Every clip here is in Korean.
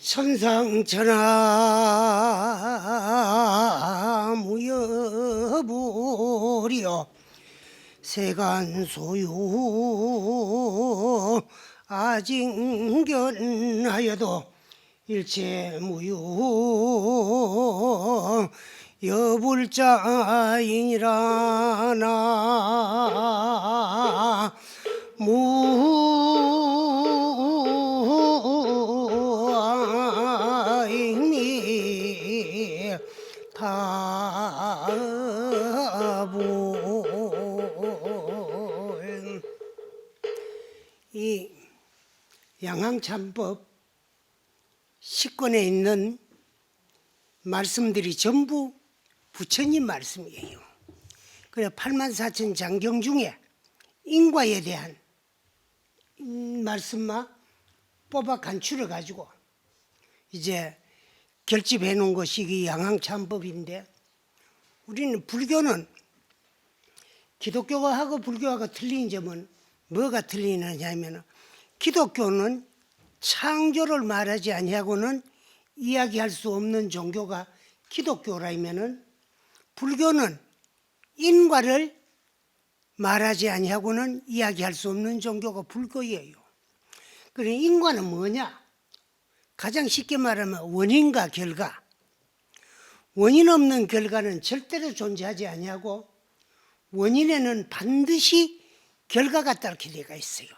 천상천하 무여부려 세간소유 아징견하여도 일체무유 여불자이니라 나 무아이니 타보. 이 양항참법 10권에 있는 말씀들이 전부 부처님 말씀이에요. 그래 84,000 장경 중에 인과에 대한 말씀만 뽑아 간추려 가지고 이제 결집해 놓은 것이 이 양항참법인데, 우리는 불교는 기독교하고 불교하고 틀린 점은 뭐가 틀리느냐 하면, 기독교는 창조를 말하지 아니하고는 이야기할 수 없는 종교가 기독교라면은, 불교는 인과를 말하지 아니하고는 이야기할 수 없는 종교가 불교예요. 그래 인과는 뭐냐? 가장 쉽게 말하면 원인과 결과. 원인 없는 결과는 절대로 존재하지 아니하고, 원인에는 반드시 결과가 따르게 되어 있어요.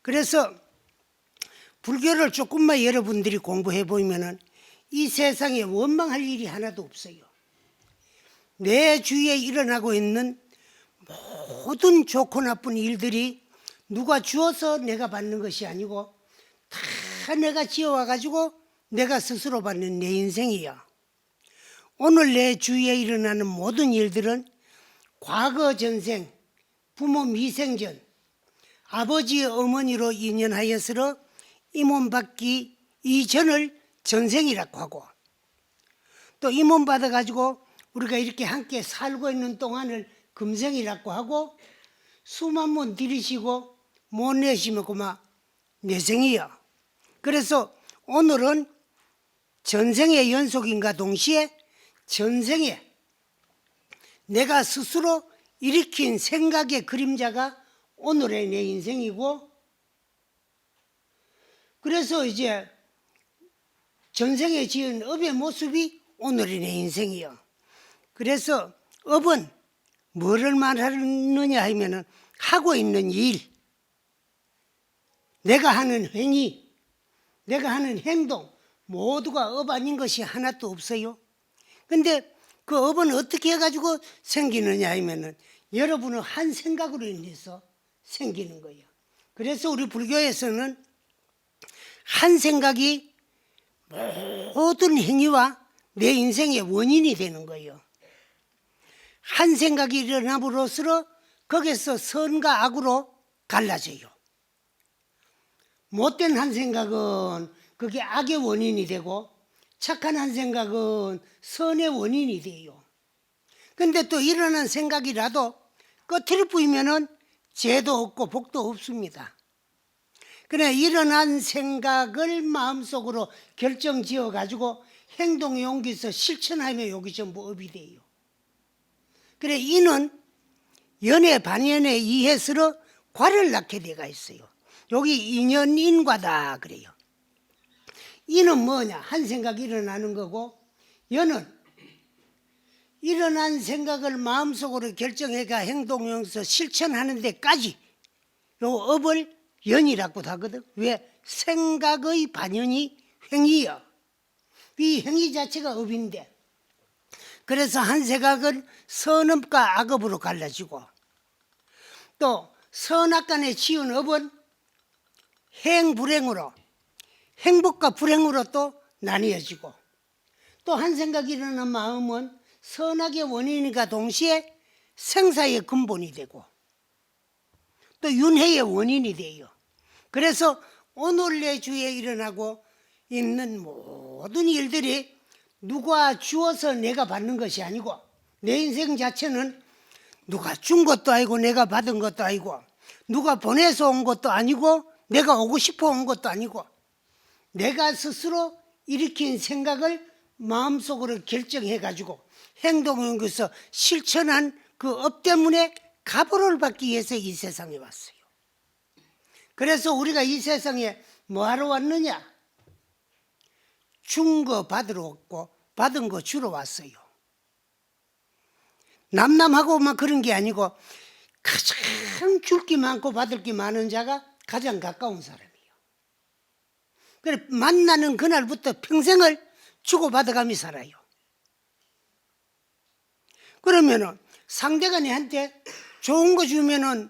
그래서 불교를 조금만 여러분들이 공부해 보면은 이 세상에 원망할 일이 하나도 없어요. 내 주위에 일어나고 있는 모든 좋고 나쁜 일들이 누가 주어서 내가 받는 것이 아니고 다 내가 지어와가지고 내가 스스로 받는 내 인생이야. 오늘 내 주위에 일어나는 모든 일들은 과거 전생, 부모 미생전, 아버지 어머니로 인연하여서 이 몸 받기 이전을 전생이라고 하고, 또 이 몸 받아가지고 우리가 이렇게 함께 살고 있는 동안을 금생이라고 하고, 수만 번 들이쉬고 못 내쉬면 그만 내생이야. 그래서 오늘은 전생의 연속인가 동시에 전생에 내가 스스로 일으킨 생각의 그림자가 오늘의 내 인생이고, 그래서 이제 전생에 지은 업의 모습이 오늘의 내 인생이요. 그래서 업은 뭐를 말하느냐 하면은 하고 있는 일, 내가 하는 행위, 내가 하는 행동, 모두가 업 아닌 것이 하나도 없어요. 근데 그 업은 어떻게 해가지고 생기느냐 하면은 여러분의 한 생각으로 인해서 생기는 거예요. 그래서 우리 불교에서는 한 생각이 모든 행위와 내 인생의 원인이 되는 거예요. 한 생각이 일어남으로써 거기서 선과 악으로 갈라져요. 못된 한 생각은 그게 악의 원인이 되고, 착한 한 생각은 선의 원인이 돼요. 근데 또 일어난 생각이라도 끝을 뿌리면은 죄도 없고 복도 없습니다. 그래 일어난 생각을 마음속으로 결정지어 가지고 행동에 옮겨서 실천하며 여기 전부 업이 돼요. 그래 이는 연애 반연에 의해서 과를 낳게 되가 있어요. 여기 인연인과다 그래요. 이는 뭐냐? 한 생각이 일어나는 거고, 연은 일어난 생각을 마음속으로 결정해가 행동에서 실천하는 데까지 요 업을 연이라고 하거든. 왜? 생각의 반연이 행위야. 이 행위 자체가 업인데, 그래서 한 생각은 선업과 악업으로 갈라지고, 또 선악간에 지은 업은 행불행으로, 행복과 불행으로 또 나뉘어지고, 또 한 생각이 일어난 마음은 선악의 원인과 동시에 생사의 근본이 되고, 또 윤회의 원인이 돼요. 그래서 오늘 내 주위에 일어나고 있는 모든 일들이 누가 주어서 내가 받는 것이 아니고, 내 인생 자체는 누가 준 것도 아니고 내가 받은 것도 아니고, 누가 보내서 온 것도 아니고 내가 오고 싶어 온 것도 아니고, 내가 스스로 일으킨 생각을 마음속으로 결정해가지고 행동연구에서 실천한 그 업 때문에 가보를 받기 위해서 이 세상에 왔어요. 그래서 우리가 이 세상에 뭐하러 왔느냐? 준 거 받으러 왔고 받은 거 주러 왔어요. 남남하고만 그런 게 아니고 가장 줄 게 많고 받을 게 많은 자가 가장 가까운 사람이에요. 그래 만나는 그날부터 평생을 주고받아가며 살아요. 그러면은 상대가 내한테 좋은 거 주면은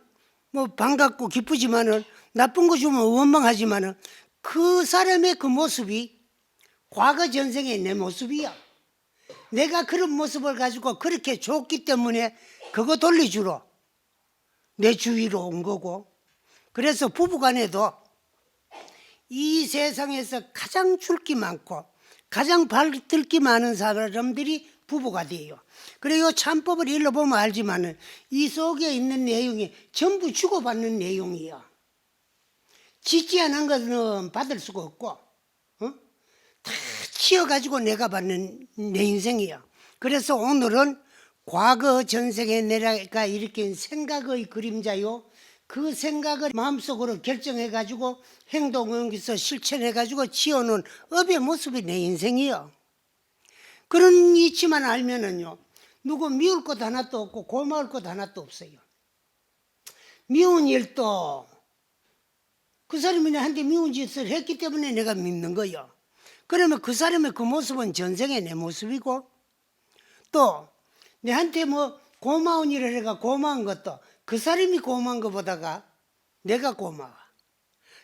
뭐 반갑고 기쁘지만은 나쁜 거 주면 원망하지만은 그 사람의 그 모습이 과거 전생의 내 모습이야. 내가 그런 모습을 가지고 그렇게 줬기 때문에 그거 돌려주러 내 주위로 온 거고. 그래서 부부간에도 이 세상에서 가장 줄 게 많고 가장 받을 게 많은 사람들이 부부가 돼요. 그래요. 참법을 읽어보면 알지만은 이 속에 있는 내용이 전부 주고받는 내용이에요. 짓지 않은 것은 받을 수가 없고, 다 치어가지고 내가 받는 내 인생이야. 그래서 오늘은 과거 전생에 내가 일으킨 생각의 그림자요. 그 생각을 마음속으로 결정해가지고 행동에서 실천해가지고 지어놓은 업의 모습이 내 인생이요. 그런 이치만 알면은요, 누구 미울 것 하나도 없고 고마울 것 하나도 없어요. 미운 일도 그 사람이 나한테 미운 짓을 했기 때문에 내가 믿는 거예요. 그러면 그 사람의 그 모습은 전생의 내 모습이고, 또 내한테 뭐 고마운 일을 해가 고마운 것도 그 사람이 고마운 것보다가 내가 고마워.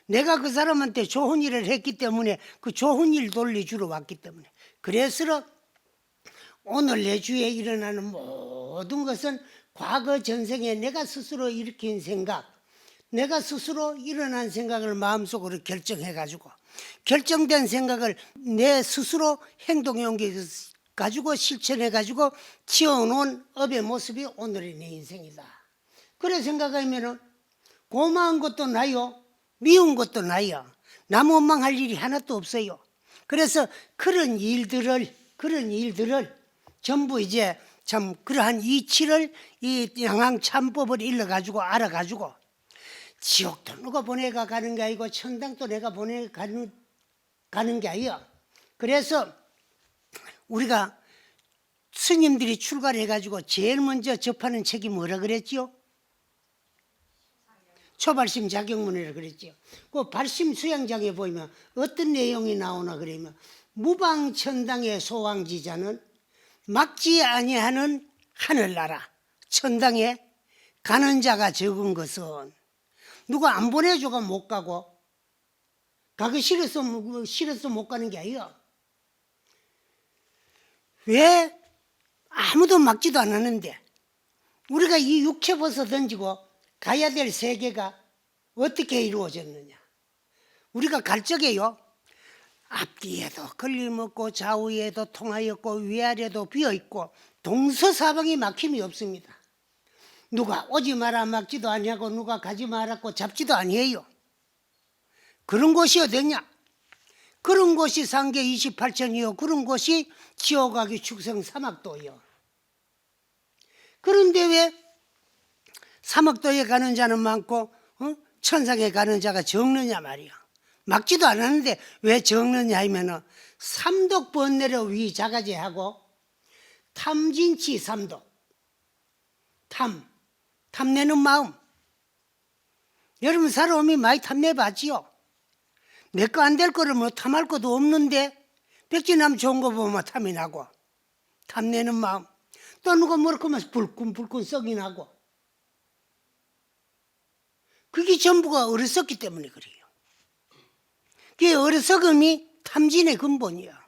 내가 그 사람한테 좋은 일을 했기 때문에 그 좋은 일 돌려주러 왔기 때문에. 그래서 오늘 내 주위에 일어나는 모든 것은 과거 전생에 내가 스스로 일으킨 생각, 내가 스스로 일어난 생각을 마음속으로 결정해가지고 결정된 생각을 내 스스로 행동에 옮겨가지고 실천해가지고 지어놓은 업의 모습이 오늘의 내 인생이다. 그래 생각하면 고마운 것도 나요, 미운 것도 나요. 남 원망할 일이 하나도 없어요. 그래서 그런 일들을 전부 이제 참 그러한 이치를 이 양항 참법을 읽어가지고 알아가지고 지옥도 누가 보내가 가는 게 아니고 천당도 내가 가는 게 아니야. 그래서 우리가 스님들이 출가해가지고 제일 먼저 접하는 책이 뭐라 그랬지요? 초발심 자격문이라 그랬지요. 그 발심 수양장에 보면 어떤 내용이 나오나 그러면 무방천당의 소왕지자는 막지 아니하는 하늘나라 천당에 가는 자가 적은 것은 누가 안 보내줘가 못 가고 가기 싫어서 못 가는 게 아니야. 왜 아무도 막지도 않았는데 우리가 이 육체 벗어 던지고 가야 될 세계가 어떻게 이루어졌느냐. 우리가 갈 적에요, 앞뒤에도 걸림없고 좌우에도 통하였고 위아래도 비어있고 동서사방이 막힘이 없습니다. 누가 오지 마라 막지도 아니하고 누가 가지 마라고 잡지도 아니해요. 그런 곳이 어딨냐? 그런 곳이 상계 28천이요. 그런 곳이 지옥하기 축생 사막도요. 그런데 왜 사막도에 가는 자는 많고 천상에 가는 자가 적느냐 말이야. 막지도 않았는데 왜 적느냐 하면은 삼독 번뇌로 위자가제하고 탐진치 삼독. 탐내는 마음. 여러분 살아오면 많이 탐내봤지요. 내 거 안 될 거를 뭐 탐할 것도 없는데 백지남 좋은 거 보면 탐이 나고 탐내는 마음. 또 누가 뭐라고 하면 불끈불끈 썩이 나고. 그게 전부가 어리석기 때문에 그래요. 그게 어리석음이 탐진의 근본이야.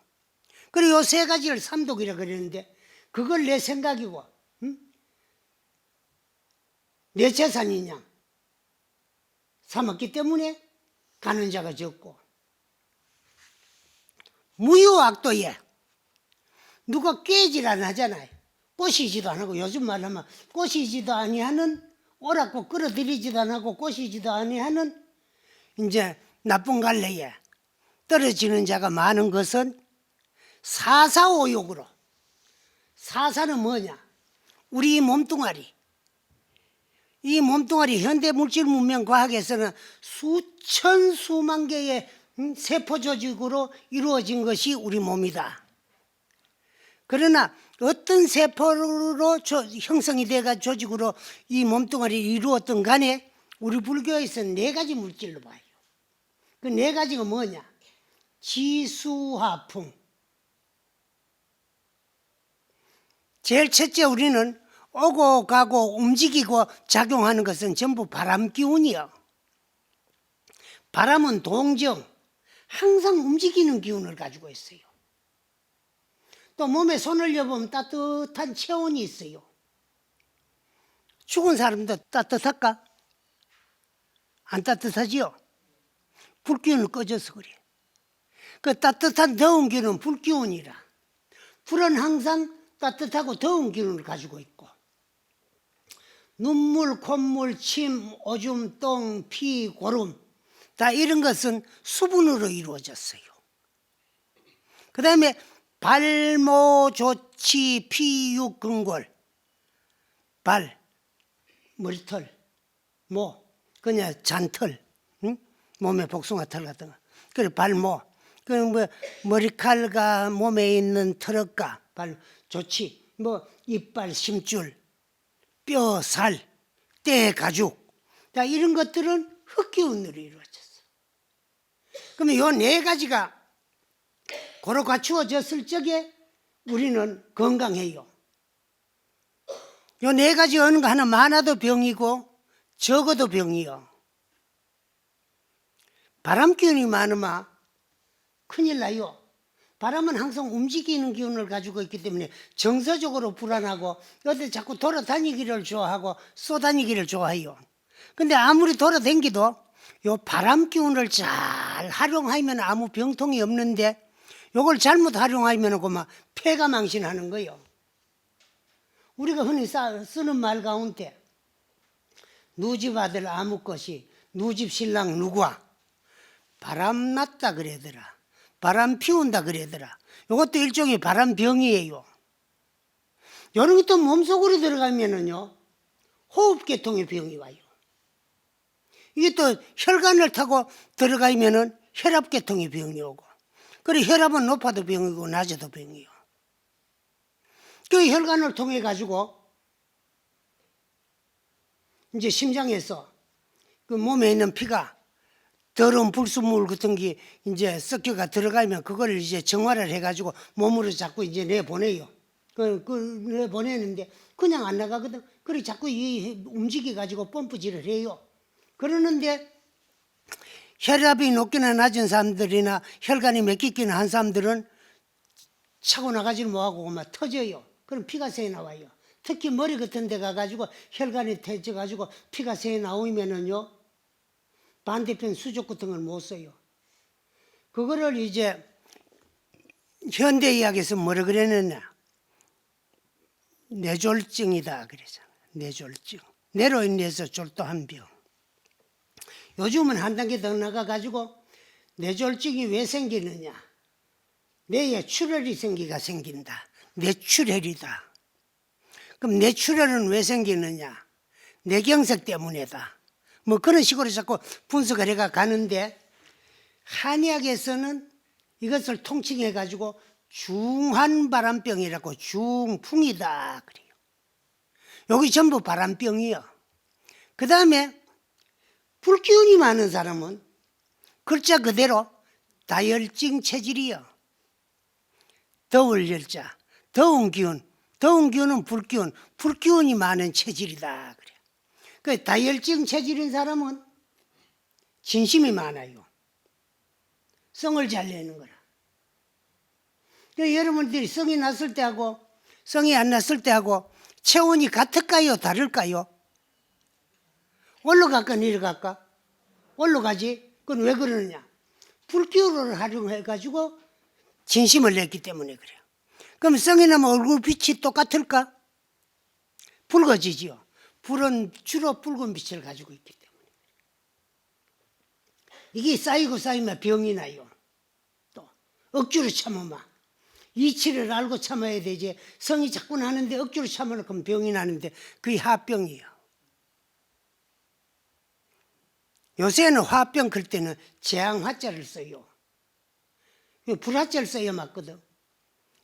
그리고 요 세 가지를 삼독이라 그러는데 그걸 내 생각이고 내 재산이냐 삼았기 때문에 가는 자가 적고, 무효악도에 누가 깨질 안 하잖아요. 꼬시지도 안 하고, 요즘 말하면 꼬시지도 아니하는, 오락고 끌어들이지도 안 하고 꼬시지도 아니하는 이제 나쁜 갈래에 떨어지는 자가 많은 것은 사사오욕으로. 사사는 뭐냐? 우리 몸뚱아리. 이 몸뚱아리 현대 물질 문명 과학에서는 수천 수만 개의 세포 조직으로 이루어진 것이 우리 몸이다. 그러나 어떤 세포로 형성이 돼가 조직으로 이 몸뚱아리를 이루었던 간에 우리 불교에서는 네 가지 물질로 봐요. 그 네 가지가 뭐냐? 지수화풍. 제일 첫째 우리는 오고 가고 움직이고 작용하는 것은 전부 바람 기운이요. 바람은 동정, 항상 움직이는 기운을 가지고 있어요. 또 몸에 손을 여보면 따뜻한 체온이 있어요. 죽은 사람도 따뜻할까? 안 따뜻하지요? 불기운을 꺼져서 그래. 그 따뜻한 더운 기운은 불기운이라. 불은 항상 따뜻하고 더운 기운을 가지고 있고, 눈물, 콧물, 침, 오줌, 똥, 피, 고름 다 이런 것은 수분으로 이루어졌어요. 그 다음에 발모, 조치, 피, 육, 근골. 발, 머리털, 모, 그냥 잔털, 응? 몸에 복숭아털 같은 거. 그래 발모. 그 뭐 머리칼과 몸에 있는 털어가, 발, 조치, 뭐 이빨, 심줄, 뼈, 살, 때, 가죽, 다 이런 것들은 흙기운으로 이루어졌어. 그러면 요 네 가지가 고루 갖추어졌을 적에 우리는 건강해요. 요 네 가지 어느 거 하나 많아도 병이고 적어도 병이요. 바람기운이 많으면 큰일 나요. 바람은 항상 움직이는 기운을 가지고 있기 때문에 정서적으로 불안하고 어디 자꾸 돌아다니기를 좋아하고 쏘다니기를 좋아해요. 근데 아무리 돌아다니기도 요 바람 기운을 잘 활용하면 아무 병통이 없는데 요걸 잘못 활용하면 그만 폐가 망신하는 거예요. 우리가 흔히 쓰는 말 가운데 누집 아들 아무것이 누집 신랑 누구와 바람 났다 그러더라. 바람 피운다 그러더라. 이것도 일종의 바람병이에요. 이런 것도 몸속으로 들어가면은요 호흡계통의 병이 와요. 이게 또 혈관을 타고 들어가면은 혈압계통의 병이 오고, 그래 혈압은 높아도 병이고 낮아도 병이요. 그 혈관을 통해 가지고 이제 심장에서 그 몸에 있는 피가 더러운 불순물 같은 게 이제 섞여가 들어가면 그걸 이제 정화를 해가지고 몸으로 자꾸 이제 내보내요. 내보내는데 그냥 안 나가거든. 그래 자꾸 움직여가지고 펌프질을 해요. 그러는데 혈압이 높거나 낮은 사람들이나 혈관이 맥히기는 한 사람들은 차고 나가지를 못하고 막 터져요. 그럼 피가 새 나와요. 특히 머리 같은 데 가가지고 혈관이 터져가지고 피가 새 나오면은요 반대편 수족 같은 걸 못 써요. 그거를 이제 현대의학에서 뭐라 그랬느냐, 뇌졸증이다 그러잖아요. 뇌졸증, 뇌로 인해서 졸도한 병. 요즘은 한 단계 더 나가가지고 뇌졸증이 왜 생기느냐, 뇌에 출혈이 생긴다. 뇌출혈이다. 그럼 뇌출혈은 왜 생기느냐, 뇌경색 때문이다. 뭐 그런 식으로 자꾸 분석을 해가 가는데, 한의학에서는 이것을 통칭해 가지고 중환바람병이라고, 중풍이다 그래요. 여기 전부 바람병이요. 그 다음에 불기운이 많은 사람은 글자 그대로 다혈증 체질이요. 더울 열자, 더운 기운, 더운 기운은 불기운, 불기운이 많은 체질이다 그래요. 그 다혈증 체질인 사람은 진심이 많아요. 성을 잘 내는 거라. 여러분들이 성이 났을 때하고 성이 안 났을 때하고 체온이 같을까요? 다를까요? 올라갈까 내려갈까? 올라가지. 그건 왜 그러느냐? 불기운을 활용해가지고 진심을 냈기 때문에 그래요. 그럼 성이 나면 얼굴빛이 똑같을까? 붉어지지요. 불은 주로 붉은 빛을 가지고 있기 때문에 이게 쌓이고 쌓이면 병이 나요. 억지로 참아마. 이치를 알고 참아야 되지. 성이 자꾸 나는데 억지로 참아놓고 병이 나는데 그게 화병이에요. 요새는 화병 그럴 때는 재앙화자를 써요. 불화자를 써야 맞거든.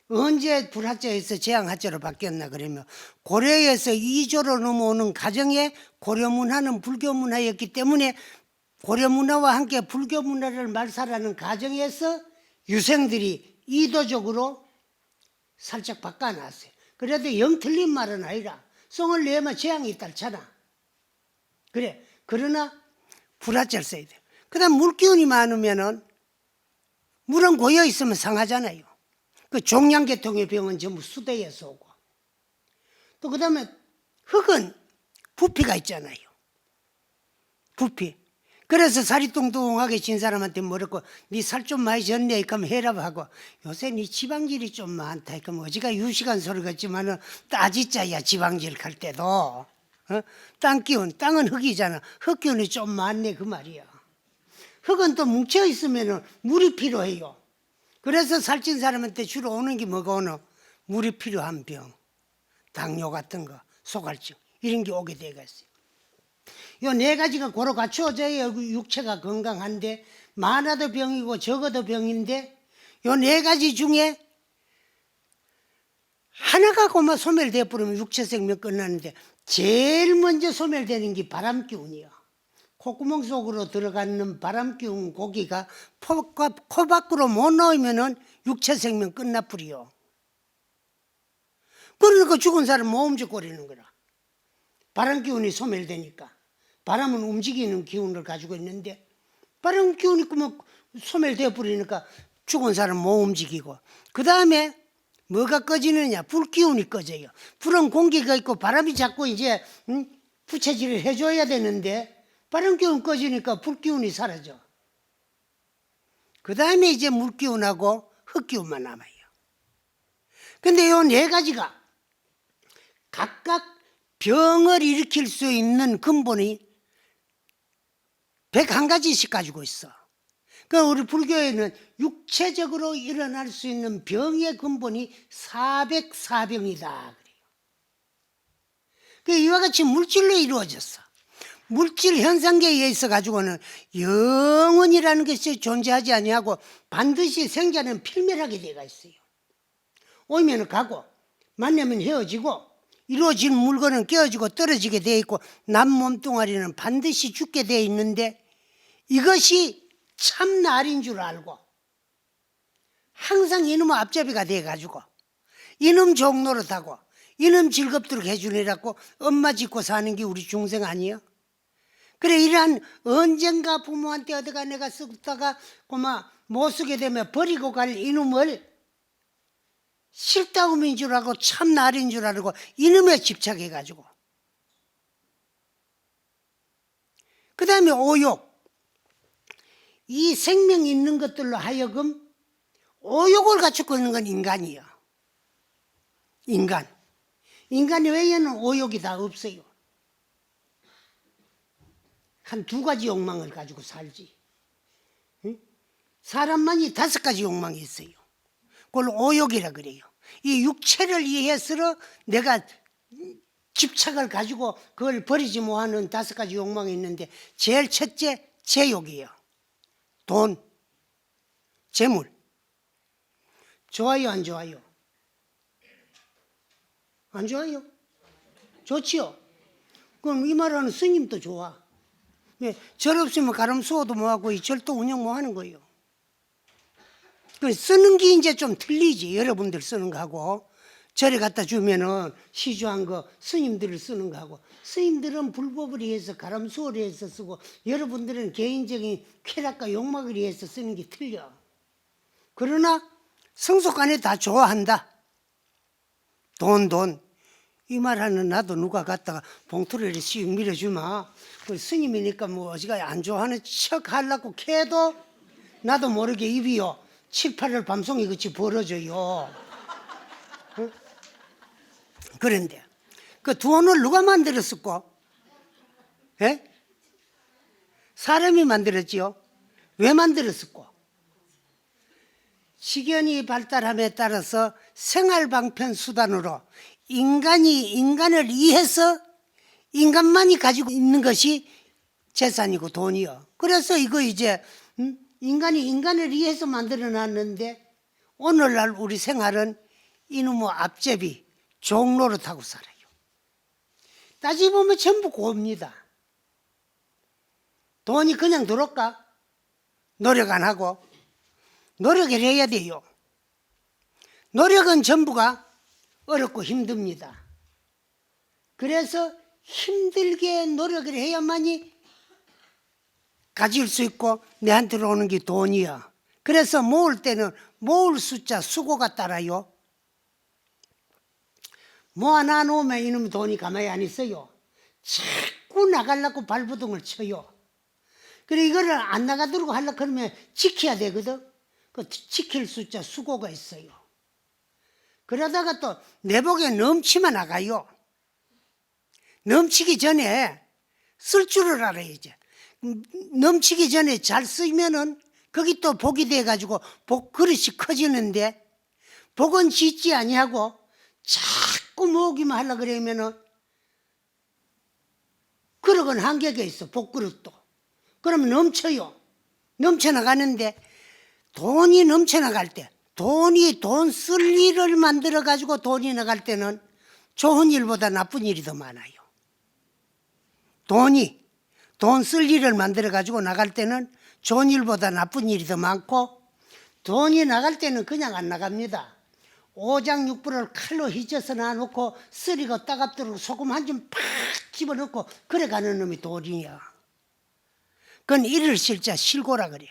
언제 불화자에서 재앙화자로 바뀌었나 그러면 고려에서 이조로 넘어오는 가정에 고려문화는 불교문화였기 때문에 고려문화와 함께 불교문화를 말살하는 가정에서 유생들이 이도적으로 살짝 바꿔놨어요. 그래도 영 틀린 말은 아니라 성을 내면 재앙이 있다잖아. 그래. 그러나 불화자를 써야 돼요. 그 다음 물기운이 많으면은 물은 고여 있으면 상하잖아요. 그 종양계통의 병은 전부 수대에서 오고. 또 그 다음에 흙은 부피가 있잖아요. 부피. 그래서 살이 뚱뚱하게 진 사람한테 뭐랬고 네 살 좀 많이 졌네 그럼 해라하고 요새 네 지방질이 좀 많다 그럼 어지가 유식한 소리 같지만은 따지자야 지방질 갈 때도 땅기운 땅은 흙이잖아. 흙기운이 좀 많네 그 말이야. 흙은 또 뭉쳐 있으면 물이 필요해요. 그래서 살찐 사람한테 주로 오는 게 뭐가 오노? 물이 필요한 병, 당뇨 같은 거, 소갈증 이런 게 오게 되겠어요. 요 네 가지가 고루 갖추어져야 육체가 건강한데 많아도 병이고 적어도 병인데 요 네 가지 중에 하나가 고마 소멸돼 버리면 육체 생명 끝나는데 제일 먼저 소멸되는 게 바람기운이야. 콧구멍 속으로 들어가는 바람기운 고기가 코 밖으로 못 나오면은 육체 생명 끝나버려. 그러니까 죽은 사람 못 움직거리는 거라. 바람기운이 소멸되니까. 바람은 움직이는 기운을 가지고 있는데 바람 기운이 소멸되어 버리니까 죽은 사람 못 움직이고 그 다음에 뭐가 꺼지느냐? 불 기운이 꺼져요. 불은 공기가 있고 바람이 자꾸 이제 부채질을 해줘야 되는데 바람 기운 꺼지니까 불 기운이 사라져. 그 다음에 이제 물 기운하고 흙 기운만 남아요. 근데 요 네 가지가 각각 병을 일으킬 수 있는 근본이 101가지씩 가지고 있어. 그러니까 우리 불교에는 육체적으로 일어날 수 있는 병의 근본이 404병이다. 그래요. 이와 같이 물질로 이루어졌어. 물질 현상계에 있어 가지고는 영혼이라는 것이 존재하지 아니하고 반드시 생자는 필멸하게 되어 있어요. 오면 가고 만나면 헤어지고 이루어진 물건은 깨어지고 떨어지게 되어 있고 남 몸뚱아리는 반드시 죽게 되어 있는데 이것이 참 날인 줄 알고 항상 이놈의 앞잡이가 돼가지고 이놈 종노릇하고 이놈 즐겁도록 해주느라고 엄마 짓고 사는 게 우리 중생 아니에요? 그래 이러한 언젠가 부모한테 어디가 내가 쓰다가 못 쓰게 되면 버리고 갈 이놈을 실다움인 줄 알고 참 날인 줄 알고 이놈에 집착해가지고 그 다음에 오욕. 이 생명 있는 것들로 하여금 오욕을 갖추고 있는 건 인간이야. 인간 외에는 오욕이 다 없어요. 한 2가지 욕망을 가지고 살지. 사람만이 5가지 욕망이 있어요. 그걸 오욕이라 그래요. 이 육체를 위해서 내가 집착을 가지고 그걸 버리지 못하는 5가지 욕망이 있는데 제일 첫째 제욕이에요. 돈, 재물. 좋아요 안 좋아요? 안 좋아요? 좋지요? 그럼 이 말하는 스님도 좋아. 절 없으면 가름 수호도 못하고 이 절도 운영 못하는 거예요. 쓰는 게 이제 좀 틀리지. 여러분들 쓰는 거하고 절에 갖다 주면은 시주한 거 스님들을 쓰는 거하고 스님들은 불법을 위해서 가람 수호를 위해서 쓰고 여러분들은 개인적인 쾌락과 욕망을 위해서 쓰는 게 틀려. 그러나 성속간에 다 좋아한다. 돈. 이 말하는 나도 누가 갖다가 봉투를 씩 밀어주마. 그 스님이니까 어지가 안 좋아하는 척 하려고 캐도 나도 모르게 입이요 7, 8일 밤송이 같이 벌어져요. 응? 그런데 그 돈을 누가 만들었을까? 예? 사람이 만들었지요. 왜 만들었을까? 식연이 발달함에 따라서 생활 방편 수단으로 인간이 인간을 이해해서 인간만이 가지고 있는 것이 재산이고 돈이요. 그래서 이거 이제 인간이 인간을 이해해서 만들어 놨는데 오늘날 우리 생활은 이놈의 앞제비 종로를 타고 살아요. 따지보면 전부 고입니다. 돈이 그냥 들어올까? 노력 안 하고 노력을 해야 돼요. 노력은 전부가 어렵고 힘듭니다. 그래서 힘들게 노력을 해야만이 가질 수 있고 내한테 오는 게 돈이야. 그래서 모을 때는 모을 숫자 수고가 따라요. 모아놔 놓으면 이놈의 돈이 가만히 안 있어요. 자꾸 나가려고 발부둥을 쳐요. 그래 이거를 안 나가도록 하려고 그러면 지켜야 되거든. 그 지킬 숫자 수고가 있어요. 그러다가 또 내복에 넘치면 나가요. 넘치기 전에 쓸 줄을 알아야지. 넘치기 전에 잘 쓰면은 거기 또 복이 돼가지고 복 그릇이 커지는데 복은 짓지 아니하고 자꾸 모으기만 하려고 그러면은 그릇은 한계가 있어. 복그릇도. 그러면 넘쳐요. 넘쳐나가는데 돈이 넘쳐나갈 때 돈이 돈 쓸 일을 만들어 가지고 돈이 나갈 때는 좋은 일보다 나쁜 일이 더 많아요. 돈이 돈 쓸 일을 만들어 가지고 나갈 때는 좋은 일보다 나쁜 일이 더 많고 돈이 나갈 때는 그냥 안 나갑니다. 오장육부를 칼로 휘져서 놔놓고 쓰리고 따갑도록 소금 한 줌 팍 집어넣고 그래 가는 놈이 돈이야. 그건 일을 실자 실고라 그래요.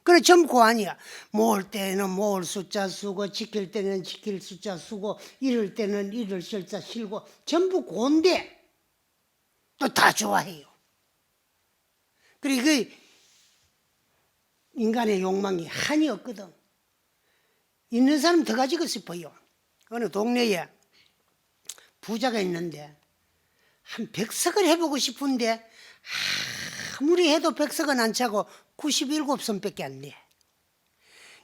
그래 전부 고안이야. 모을 때는 모을 숫자 쓰고 지킬 때는 지킬 숫자 쓰고 이럴 때는 일을 실자 실고 전부 고인데 또 다 좋아해요. 그래 그 인간의 욕망이 한이 없거든. 있는 사람 더 가지고 싶어요. 어느 동네에 부자가 있는데 한 100석을 해보고 싶은데 아무리 해도 100석은 안 차고 97선밖에 안 돼.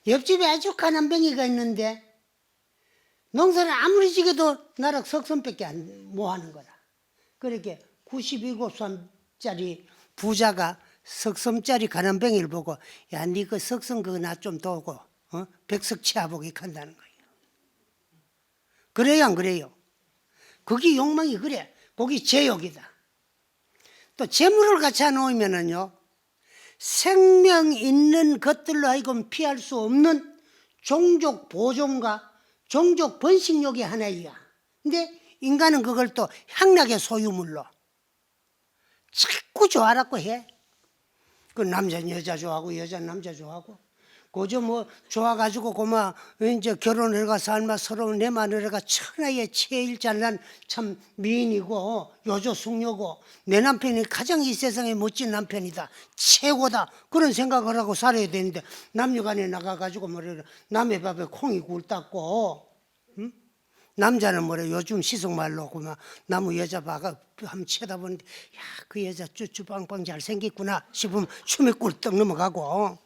옆집에 아주 가난뱅이가 있는데 농사를 아무리 지게도 나락 석선밖에 못 하는 거라. 그렇게 97선짜리 부자가 석선짜리 가난뱅이를 보고 야, 니 그 석선 그거 나 좀 도고 100석 치아보게 한다는 거예요. 그래요 안 그래요? 그게 욕망이 그래. 그게 제욕이다. 또 재물을 갖춰 놓으면은요 생명 있는 것들로 하여금 피할 수 없는 종족 보존과 종족 번식욕의 하나이야. 근데 인간은 그걸 또 향락의 소유물로 자꾸 좋아라고 해. 그 남자는 여자 좋아하고 여자는 남자 좋아하고 그저 뭐 좋아가지고 고마 이제 결혼을 가서 얼마 서로 내 마누라가 천하에 제일 잘난 참 미인이고 요조숙녀고 내 남편이 가장 이 세상에 멋진 남편이다 최고다 그런 생각을 하고 살아야 되는데 남녀간에 나가가지고 뭐래 남의 밥에 콩이 굴닦고 응? 남자는 뭐래 요즘 시속말로 그만 나무 여자 봐가 한번 쳐다보는데 야 그 여자 쭈쭈빵빵 잘생겼구나 싶으면 춤이 꿀떡 넘어가고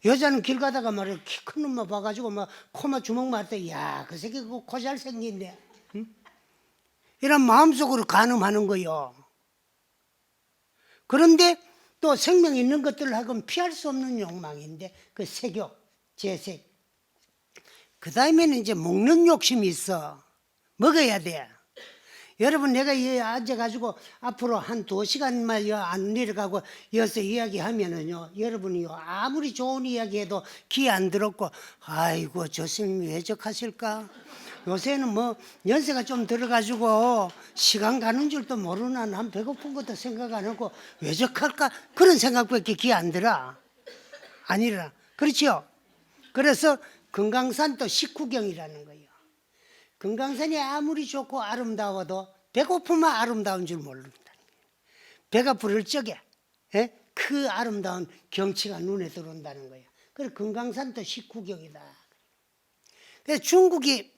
여자는 길 가다가 말이야 키 큰 놈만 봐가지고 막 코만 주먹 맞대 야 그 새끼 코 잘생긴데 응? 이런 마음속으로 간음하는 거요. 그런데 또 생명 있는 것들을 하고는 피할 수 없는 욕망인데 그 색욕, 재색 그 다음에는 이제 먹는 욕심이 있어. 먹어야 돼. 여러분 내가 여기 앉아가지고 앞으로 한 2시간만 안 내려가고 여기서 이야기하면은요 여러분이요 아무리 좋은 이야기해도 귀 안 들었고 아이고 저 스님이 왜 적하실까 요새는 뭐 연세가 좀 들어가지고 시간 가는 줄도 모르나 난 배고픈 것도 생각 안 하고 왜 적할까 그런 생각밖에 귀 안 들어 아니라 그렇죠. 그래서 금강산도 식후경이라는 거예요. 금강산이 아무리 좋고 아름다워도 배고프면 아름다운 줄 모른다. 배가 부를 적에 그 아름다운 경치가 눈에 들어온다는 거예요. 그래서 금강산도 식후경이다. 그래서 중국이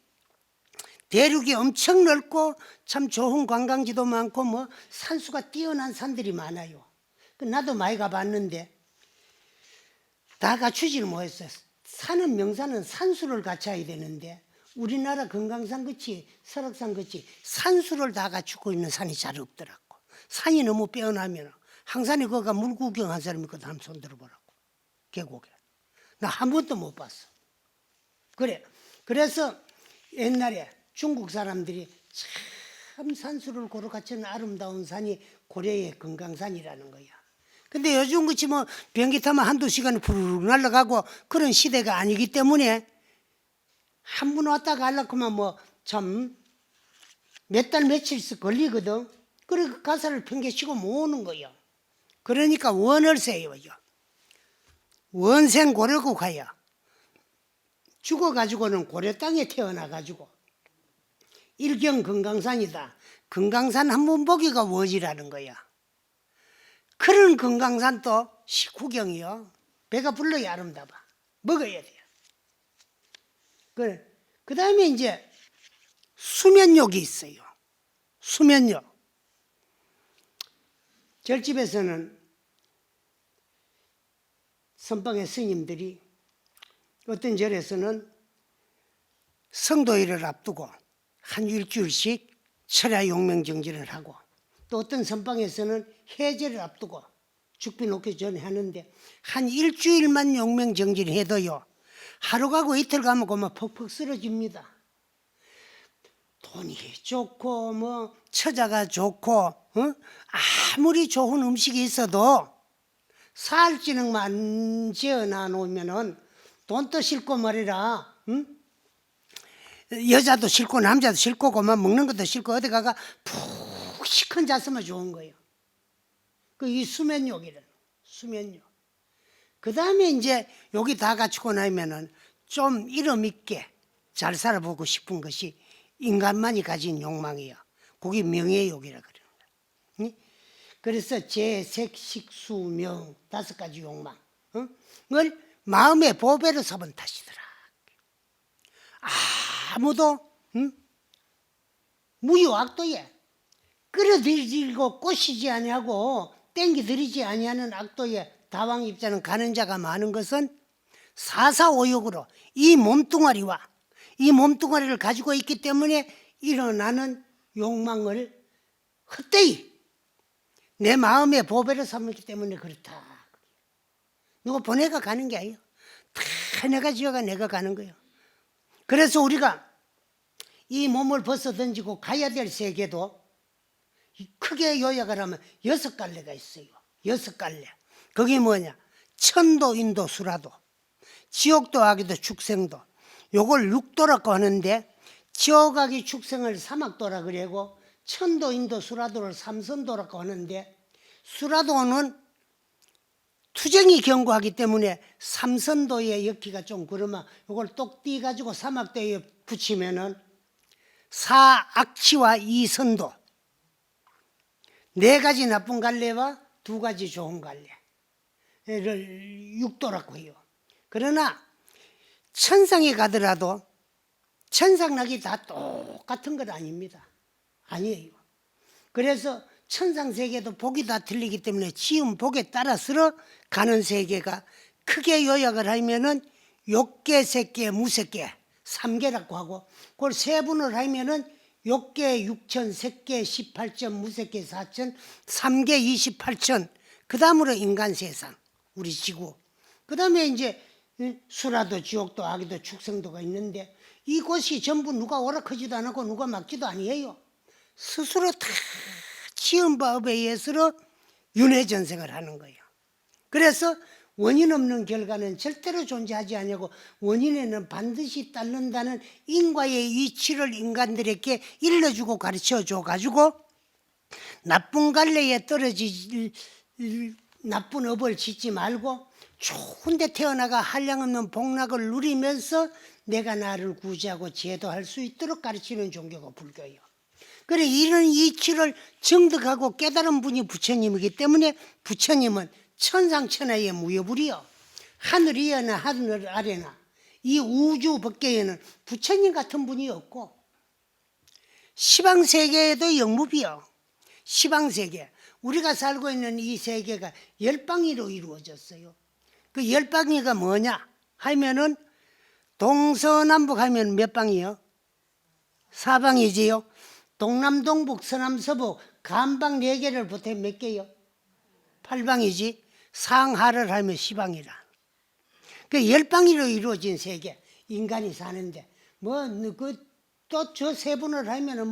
대륙이 엄청 넓고 참 좋은 관광지도 많고 뭐 산수가 뛰어난 산들이 많아요. 나도 많이 가봤는데 다 갖추지를 못했어요. 사는 명산은 산수를 갖춰야 되는데 우리나라 금강산 같이 설악산 같이 산수를 다 갖추고 있는 산이 잘 없더라고. 산이 너무 빼어나면 항산에 거가 물 구경한 사람이 있거든. 한번 손 들어보라고. 계곡에. 나 한 번도 못 봤어. 그래. 그래서 옛날에 중국 사람들이 참 산수를 고루 갖추는 아름다운 산이 고려의 금강산이라는 거야. 근데 요즘 그치 뭐 비행기 타면 한두 시간이 푸르륵 날아가고 그런 시대가 아니기 때문에 한 번 왔다 가려면 뭐 참 몇 달 며칠씩 걸리거든. 그래 그 가사를 팽개치고 못 오는 거야. 그러니까 원을 세워요. 원생 고려국하여 죽어가지고는 고려 땅에 태어나가지고 일경 금강산이다. 금강산 한 번 보기가 원이라는 거야. 그런 금강산도 식후경이요. 배가 불러야 아름다워. 먹어야 돼요. 그 다음에 이제 수면욕이 있어요. 수면욕. 절집에서는 선방의 스님들이 어떤 절에서는 성도일을 앞두고 한 일주일씩 철야 용명정진을 하고 또 어떤 선방에서는 해제를 앞두고 죽비 놓기 전에 하는데 한 일주일만 용명정진해도요 하루 가고 이틀 가면 그만 퍽퍽 쓰러집니다. 돈이 좋고 뭐 처자가 좋고 아무리 좋은 음식이 있어도 살찌능만 지어놔 놓으면은 돈도 싫고 말이라 여자도 싫고 남자도 싫고 그만 먹는 것도 싫고 어디 가가 푹 시큰 자서만 좋은 거예요. 그 이 수면욕이라는 수면욕. 그 다음에 이제 여기 다 갖추고 나면은 좀 이름 있게 잘 살아보고 싶은 것이 인간만이 가진 욕망이에요. 그게 명예욕이라 그래요. 그래서 제,색, 식, 수, 명 5가지 욕망을 마음의 보배로 삼은 탓이더라. 아무도 무효악도에 끌어들이고 꼬시지 아니하고 땡기들이지 아니하는 악도에 다왕 입자는 가는 자가 많은 것은 사사오욕으로 이 몸뚱아리와 이 몸뚱아리를 가지고 있기 때문에 일어나는 욕망을 헛되이 내 마음의 보배를 삼기 때문에 그렇다. 누가 보내가 가는 게 아니에요. 다 내가 지어가 내가 가는 거예요. 그래서 우리가 이 몸을 벗어 던지고 가야 될 세계도 크게 요약을 하면 6갈래가 있어요. 6갈래. 그게 뭐냐? 천도, 인도, 수라도, 지옥도, 악이도, 축생도. 요걸 육도라고 하는데 지옥악이 축생을 사막도라 그러고 천도, 인도, 수라도를 삼선도라고 하는데 수라도는 투쟁이 견고하기 때문에 삼선도의 엮기가 좀 그러면 이걸 똑 띄가지고 사막도에 붙이면은 사악치와 이선도 4가지 나쁜 갈래와 2가지 좋은 갈래를 육도라고 해요. 그러나 천상에 가더라도 천상락이 다 똑같은 건 아닙니다. 아니에요. 그래서 천상 세계도 복이 다 틀리기 때문에 지은 복에 따라서 가는 세계가 크게 요약을 하면은 6개, 3개, 무색개 3개라고 하고 그걸 세분을 하면은 6개 6천, 3개 18천, 무색개 4천, 3개 28천. 그 다음으로 인간 세상, 우리 지구. 그 다음에 이제 수라도, 지옥도, 악이도, 축생도가 있는데 이곳이 전부 누가 오락하지도 않고 누가 막지도 아니에요. 스스로 다 지은 바업에 의해서 윤회전생을 하는 거예요. 그래서 원인 없는 결과는 절대로 존재하지 않냐고 원인에는 반드시 따른다는 인과의 이치를 인간들에게 일러주고 가르쳐줘 가지고 나쁜 갈래에 떨어질 나쁜 업을 짓지 말고 좋은 데 태어나가 한량없는 복락을 누리면서 내가 나를 구제하고 제도할 수 있도록 가르치는 종교가 불교예요. 그래 이런 이치를 정득하고 깨달은 분이 부처님이기 때문에 부처님은 천상천하의 무여불이요. 하늘 위에나 하늘 아래나 이 우주 법계에는 부처님 같은 분이 없고 시방세계에도 영무비요. 시방세계 우리가 살고 있는 이 세계가 열방위로 이루어졌어요. 그 열방위가 뭐냐 하면은 동서남북 하면 몇 방이요? 사방이지요. 동남동북 서남서북 간방 4개를 보태 몇 개요? 8방이지. 상하를 하면 10방이라. 그 10방이로 이루어진 세계. 인간이 사는데 또 저 세분을 하면은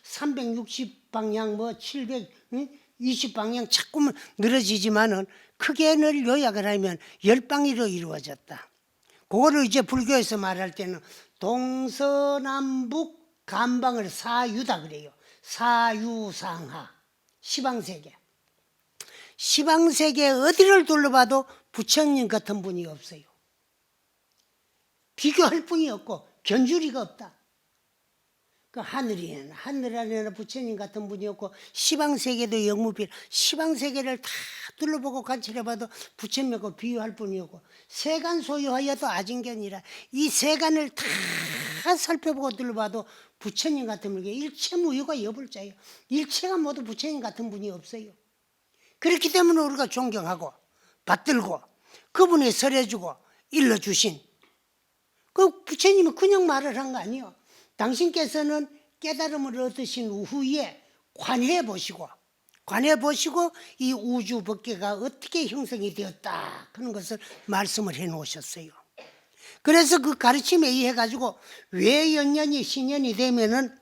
360방향 720방향 자꾸만 늘어지지만은 크게는 요약을 하면 10방위로 이루어졌다. 그거를 이제 불교에서 말할 때는 동서남북 간방을 사유다 그래요. 사유상하. 시방세계. 시방세계 어디를 둘러봐도 부처님 같은 분이 없어요. 비교할 분이 없고 견주리가 없다. 그 하늘 안에는 부처님 같은 분이 없고 시방세계도 영무비. 시방세계를 다 둘러보고 관찰해봐도 부처님하고 비교할 분이 없고 세간 소유하여도 아진견이라. 이 세간을 다 살펴보고 둘러봐도 부처님 같은 분이 일체무유가 여불자예요. 일체가 모두 부처님 같은 분이 없어요. 그렇기 때문에 우리가 존경하고 받들고 그분이 설해주고 일러주신 그 부처님은 그냥 말을 한 거 아니에요. 당신께서는 깨달음을 얻으신 후에 관해 보시고 이 우주 법계가 어떻게 형성이 되었다 하는 것을 말씀을 해 놓으셨어요. 그래서 그 가르침에 의해 가지고 외연년이 신년이 되면은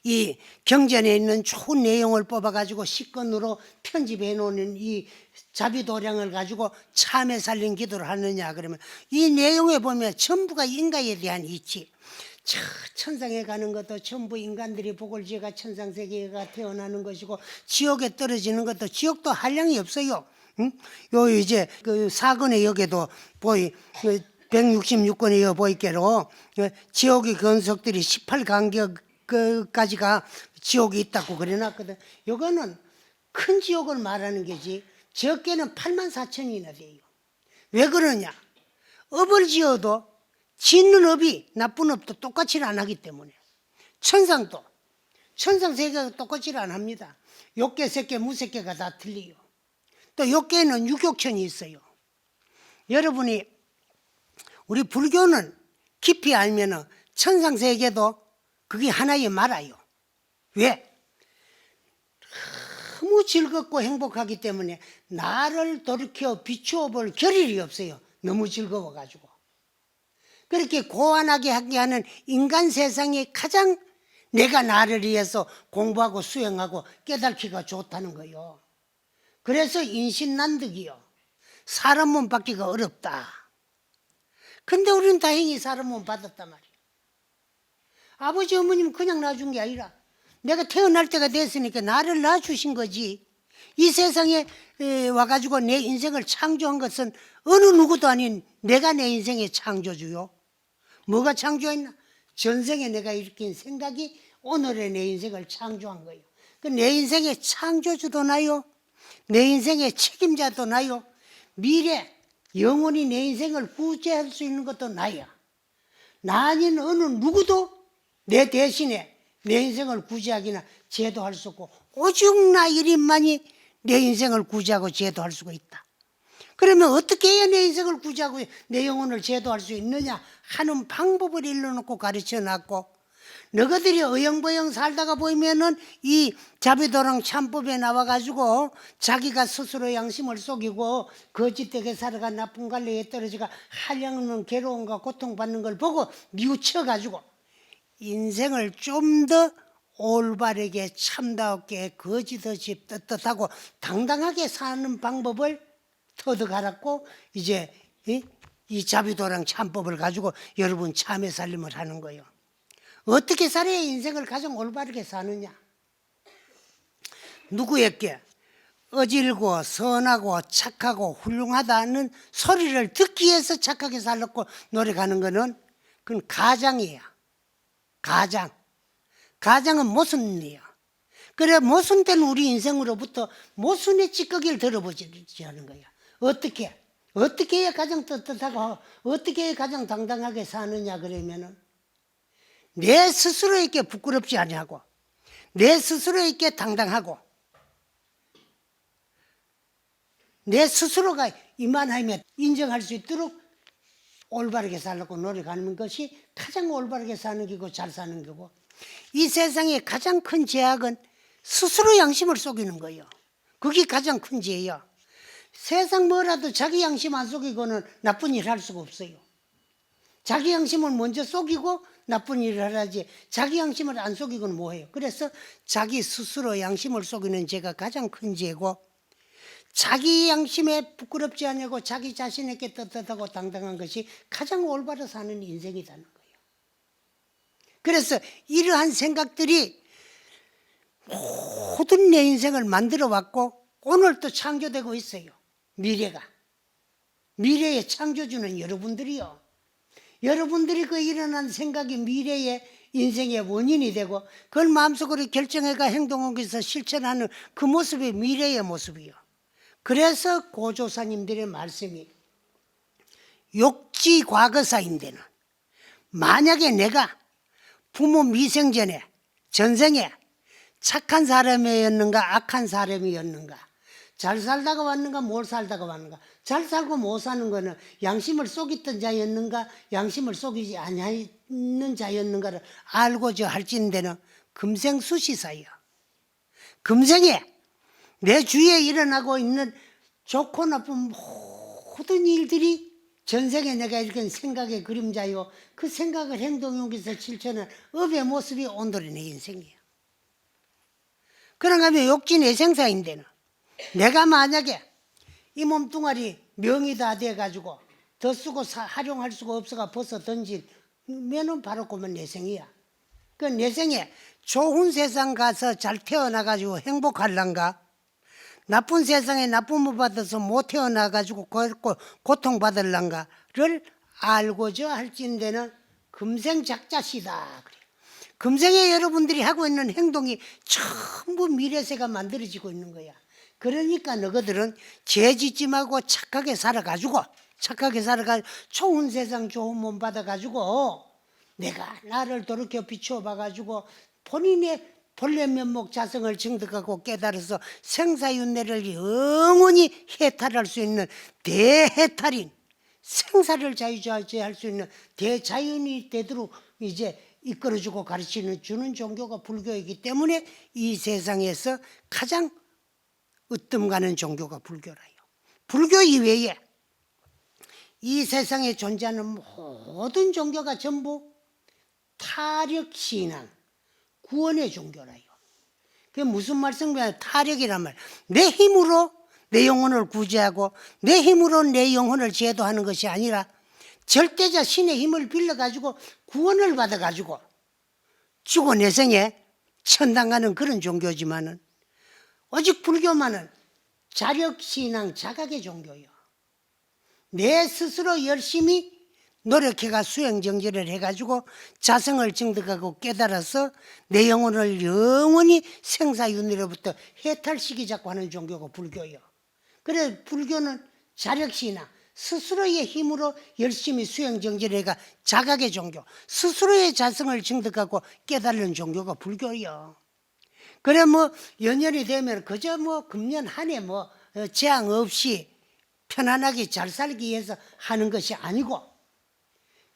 이 경전에 있는 좋은 내용을 뽑아 가지고 식권으로 편집해 놓는 이 자비도량을 가지고 참에 살린 기도를 하느냐 그러면 이 내용에 보면 전부가 인간에 대한 이치. 천상에 가는 것도 전부 인간들이 복을 지어가 천상세계가 태어나는 것이고 지옥에 떨어지는 것도 지옥도 한량이 없어요. 응? 요 이제 그 사건의 역에도 보이 166권의 역 보이께로 지옥의 건석들이 18간격까지가 지옥이 있다고 그래놨거든. 요거는 큰 지옥을 말하는 게지 적게는 84,000이나 돼요. 왜 그러냐? 업을 지어도 짓는 업이 나쁜 업도 똑같이 안 하기 때문에. 천상도 천상세계가 똑같이 안 합니다. 욕계, 색계, 무색계가 다 틀려요. 또 욕계에는 육욕천이 있어요. 여러분이 우리 불교는 깊이 알면은 천상세계도 그게 하나의 말아요. 왜? 너무 즐겁고 행복하기 때문에 나를 돌이켜 비추어 볼 겨를이 없어요. 너무 즐거워가지고. 그렇게 고안하게 하게 하는 인간 세상이 가장 내가 나를 위해서 공부하고 수행하고 깨닫기가 좋다는 거요. 그래서 인신난득이요. 사람 몸 받기가 어렵다. 근데 우리는 다행히 사람 몸 받았단 말이에요. 아버지 어머님 그냥 낳아준 게 아니라 내가 태어날 때가 됐으니까 나를 낳아주신 거지. 이 세상에 와가지고 내 인생을 창조한 것은 어느 누구도 아닌 내가 내 인생의 창조주요. 뭐가 창조했나? 전생에 내가 일으킨 생각이 오늘의 내 인생을 창조한 거예요. 그 내 인생의 창조주도 나요. 내 인생의 책임자도 나요. 미래 영원히 내 인생을 구제할 수 있는 것도 나야. 나 아닌 어느 누구도 내 대신에 내 인생을 구제하기나 제도할 수 없고 오직 나 1인만이 내 인생을 구제하고 제도할 수가 있다. 그러면 어떻게 해야 내 인생을 구제하고 내 영혼을 제도할 수 있느냐 하는 방법을 일러놓고 가르쳐놨고, 너희들이 어영부영 살다가 보면은 이 자비도랑 참법에 나와가지고 자기가 스스로 양심을 속이고 거짓되게 살아가 나쁜 관리에 떨어지가 한량은 괴로움과 고통받는 걸 보고 뉘우쳐가지고 인생을 좀 더 올바르게 참다웠게 거짓 없이 떳떳하고 당당하게 사는 방법을 터득 알았고 이제 이 자비도랑 참법을 가지고 여러분 참회 살림을 하는 거예요. 어떻게 살아야 인생을 가장 올바르게 사느냐? 누구에게 어질고 선하고 착하고 훌륭하다는 소리를 듣기 위해서 착하게 살았고 노력하는 거는 그건 가장이에요. 가장은 모순이에요. 그래 모순된 우리 인생으로부터 모순의 찌꺼기를 들어보지 하는 거야. 어떻게 해야 가장 떳떳하고 어떻게 해야 가장 당당하게 사느냐 그러면은 내 스스로에게 부끄럽지 아니하고 내 스스로에게 당당하고 내 스스로가 이만하면 인정할 수 있도록 올바르게 살려고 노력하는 것이 가장 올바르게 사는 거고 잘 사는 거고, 이 세상의 가장 큰 죄악은 스스로 양심을 속이는 거예요. 그게 가장 큰 죄예요. 세상 뭐라도 자기 양심 안 속이고는 나쁜 일 할 수가 없어요. 자기 양심을 먼저 속이고 나쁜 일을 하라지, 자기 양심을 안 속이고는 뭐해요. 그래서 자기 스스로 양심을 속이는 죄가 가장 큰 죄고, 자기 양심에 부끄럽지 않냐고 자기 자신에게 떳떳하고 당당한 것이 가장 올바로 사는 인생이라는 거예요. 그래서 이러한 생각들이 모든 내 인생을 만들어 왔고 오늘도 창조되고 있어요. 미래의 창조주는 여러분들이요. 여러분들이 그 일어난 생각이 미래의 인생의 원인이 되고, 그걸 마음속으로 결정해가 행동하기위해서 실천하는 그 모습이 미래의 모습이요. 그래서 고조사님들의 말씀이 욕지 과거사인데는, 만약에 내가 부모 미생전에 전생에 착한 사람이었는가 악한 사람이었는가, 잘 살다가 왔는가 못 살다가 왔는가, 잘 살고 못 사는 거는 양심을 속였던 자였는가 양심을 속이지 아니하는 자였는가를 알고자 할진대는 금생수시사예요. 금생에 내 주위에 일어나고 있는 좋고 나쁜 모든 일들이 전생에 내가 읽은 생각의 그림자요, 그 생각을 행동용기서 실천한 업의 모습이 오늘의 내 인생이에요. 그런가 하면 욕진외생사인데는, 내가 만약에 이 몸뚱아리 명이 다 돼가지고 더 쓰고 활용할 수가 없어가 벗어 던지면은 바로 그만 내생이야. 그 내생에 좋은 세상 가서 잘 태어나가지고 행복할란가, 나쁜 세상에 나쁜 법 받아서 못 태어나가지고 고통받을란가를 알고자 할진대는 금생작자시다. 그래. 금생에 여러분들이 하고 있는 행동이 전부 미래세가 만들어지고 있는 거야. 그러니까 너희들은 죄 짓지 말고 착하게 살아가지고 좋은 세상 좋은 몸 받아가지고 내가 나를 돌이켜 비춰봐가지고 본인의 본래 면목 자성을 증득하고 깨달아서 생사윤회를 영원히 해탈할 수 있는 대해탈인, 생사를 자유자재할 수 있는 대자연이 되도록 이제 이끌어주고 가르치는 주는 종교가 불교이기 때문에 이 세상에서 가장 으뜸 가는 종교가 불교라요. 불교 이외에 이 세상에 존재하는 모든 종교가 전부 타력신앙, 구원의 종교라요. 그게 무슨 말씀이냐, 타력이란 말. 내 힘으로 내 영혼을 구제하고 내 힘으로 내 영혼을 제도하는 것이 아니라 절대자 신의 힘을 빌려가지고 구원을 받아가지고 죽어 내생에 천당 가는 그런 종교지만은, 오직 불교만은 자력신앙, 자각의 종교요. 내 스스로 열심히 노력해가 수행정제를 해가지고 자성을 증득하고 깨달아서 내 영혼을 영원히 생사윤회로부터 해탈시키자고 하는 종교가 불교요. 그래 불교는 자력신앙, 스스로의 힘으로 열심히 수행정제를 해가 자각의 종교, 스스로의 자성을 증득하고 깨달는 종교가 불교요. 그래 뭐 연년이 되면 그저 뭐 금년 한 해 뭐 재앙 없이 편안하게 잘 살기 위해서 하는 것이 아니고,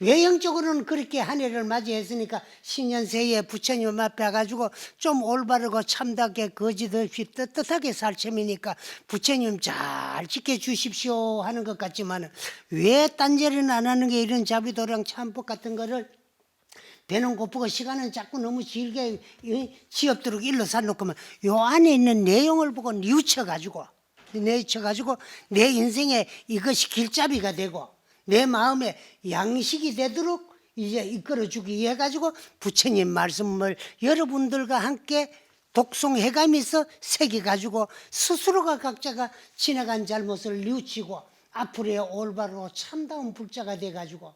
외형적으로는 그렇게 한 해를 맞이했으니까 신년새해 부처님 앞에 가가지고 좀 올바르고 참답게 거짓 없이 떳떳하게 살 참이니까 부처님 잘 지켜주십시오 하는 것 같지만, 왜 딴죄는 안 하는 게 이런 자비도랑 참법 같은 거를 배는 고프고 시간은 자꾸 너무 길게 지없도록 일러 살놓고만 요 안에 있는 내용을 보고 뉘우쳐가지고 내 인생에 이것이 길잡이가 되고 내 마음에 양식이 되도록 이제 이끌어주기 위해 가지고 부처님 말씀을 여러분들과 함께 독송해가면서 새겨가지고 스스로가 각자가 지나간 잘못을 뉘우치고 앞으로의 올바르고 참다운 불자가 돼가지고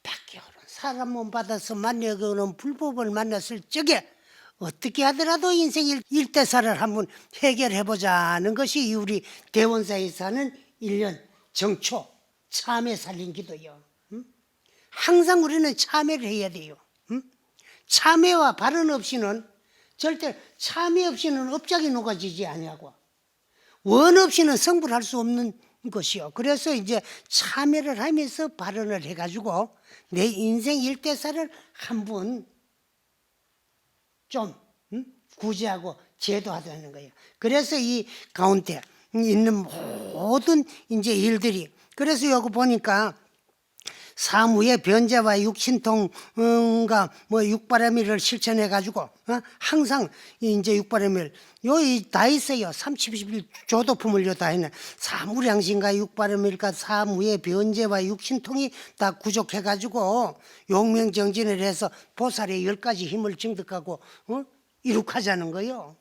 밖에 오는 사람 몸 받아서 만나고는 불법을 만났을 적에 어떻게 하더라도 인생 일대사를 한번 해결해보자는 것이 우리 대원사에 사는 1년 정초 참회 살린 기도요. 항상 우리는 참회를 해야 돼요. 참회와 발언 없이는 절대, 참회 없이는 업장이 녹아지지 아니하고 원 없이는 성불할 수 없는 것이요. 그래서 이제 참여를 하면서 발언을 해가지고 내 인생 일대사를 한번 좀 구제하고 제도하자는 거예요. 그래서 이 가운데 있는 모든 이제 일들이, 그래서 여기 보니까 사무의 변제와 육신통과 뭐 육바라밀을 실천해 가지고 항상 이제 육바라밀 요이 다 있어요. 30일 조도품을 요다 있네. 사무량신과 육바라밀과 사무의 변제와 육신통이 다 구족해 가지고 용명정진을 해서 보살의 10가지 힘을 증득하고 이룩하자는 거요.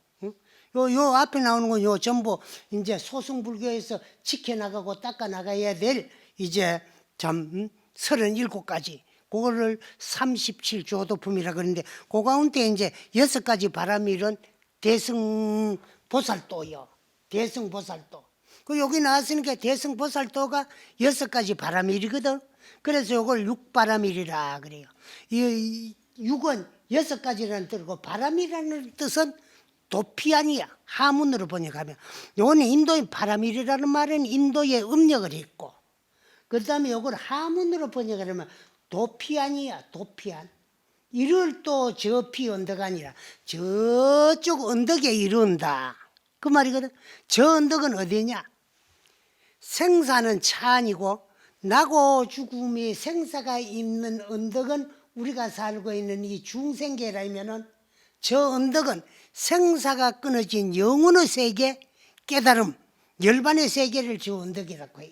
요 앞에 나오는 건 요 전부 이제 소승불교에서 지켜나가고 닦아나가야 될 이제 참 37가지, 그거를 37조도품이라 그러는데 그 가운데 이제 6가지 바라밀은 대승보살도요. 대승보살도. 그 여기 나왔으니까 대승보살도가 6가지 바라밀이거든. 그래서 이걸 육바라밀이라 그래요. 이 육은 6가지라는 뜻이고 바라밀이라는 뜻은 도피아니야. 하문으로 번역하면 요거는 인도의 바라밀이라는 말은 인도에 음력을 했고, 그 다음에 요걸 하문으로 번역하려면 도피안이야. 도피안. 이를 또 저피 언덕 아니라 저쪽 언덕에 이른다, 그 말이거든. 저 언덕은 어디냐? 생사는 차안이고 나고 죽음이 생사가 있는 언덕은 우리가 살고 있는 이 중생계라면은 저 언덕은 생사가 끊어진 영혼의 세계, 깨달음, 열반의 세계를 저 언덕이라고 해요.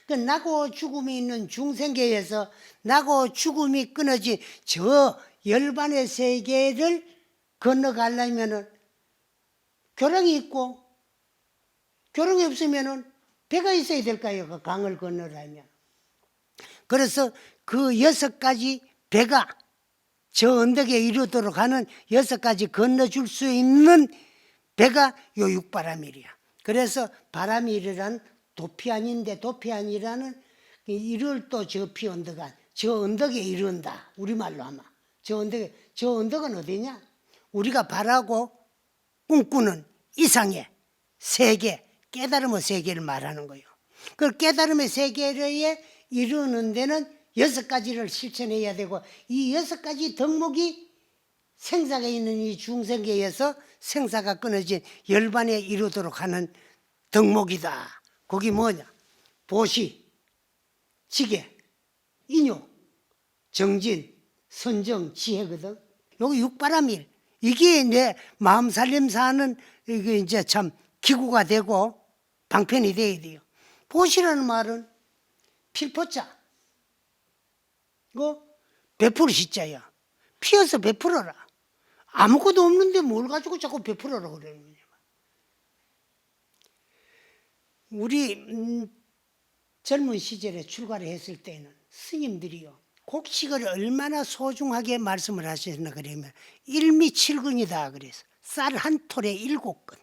그 나고 죽음이 있는 중생계에서 나고 죽음이 끊어진 저 열반의 세계를 건너가려면은 교량이 있고, 교량이 없으면은 배가 있어야 될까요? 그 강을 건너려면. 그래서 그 6가지 배가 저 언덕에 이르도록 하는 6가지 건너줄 수 있는 배가 요 육바라밀이야. 그래서 바라밀이란 도피안인데, 도피안이라는 이를 또 저피 언덕안, 저 언덕에 이른다. 우리말로 하면 저 언덕은 어디냐? 우리가 바라고 꿈꾸는 이상의 세계, 깨달음의 세계를 말하는 거예요. 그 깨달음의 세계에 이르는 데는 6가지를 실천해야 되고, 이 6가지 덕목이 생사가 있는 이 중생계에서 생사가 끊어진 열반에 이르도록 하는 덕목이다. 거기 뭐냐? 보시, 지계, 인욕, 정진, 선정, 지혜거든. 여기 육바라밀, 이게 내 마음 살림사는 이게 이제 참 기구가 되고 방편이 돼야 돼요. 보시라는 말은 필포자, 이거 베풀 시자야. 피어서 베풀어라. 아무것도 없는데 뭘 가지고 자꾸 베풀어라 그러는 거냐. 우리 젊은 시절에 출가를 했을 때는 스님들이요, 곡식을 얼마나 소중하게 말씀을 하셨나 그러면 일미칠근이다 그래서 쌀 한 톨에 7근.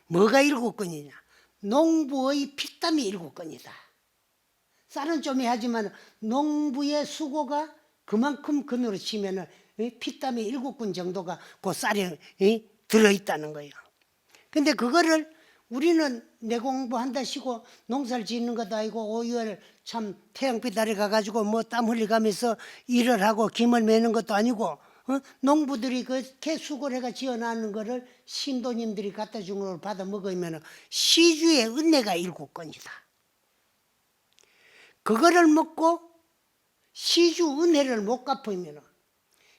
뭐가 7근이냐? 농부의 피땀이 7근이다. 쌀은 좀 하지만 농부의 수고가 그만큼 근으로 치면은 피땀이 7근 정도가 그 쌀에 들어있다는 거예요. 근데 그거를 우리는 내 공부한다시고 농사를 짓는 것도 아니고 5월 참 태양빛 아래 가가지고 뭐 땀 흘려가면서 일을 하고 김을 매는 것도 아니고, 농부들이 그렇게 수고를 해가 지어놨는 거를 신도님들이 갖다 준 걸 받아 먹으면 시주의 은혜가 7건이다. 그거를 먹고 시주 은혜를 못 갚으면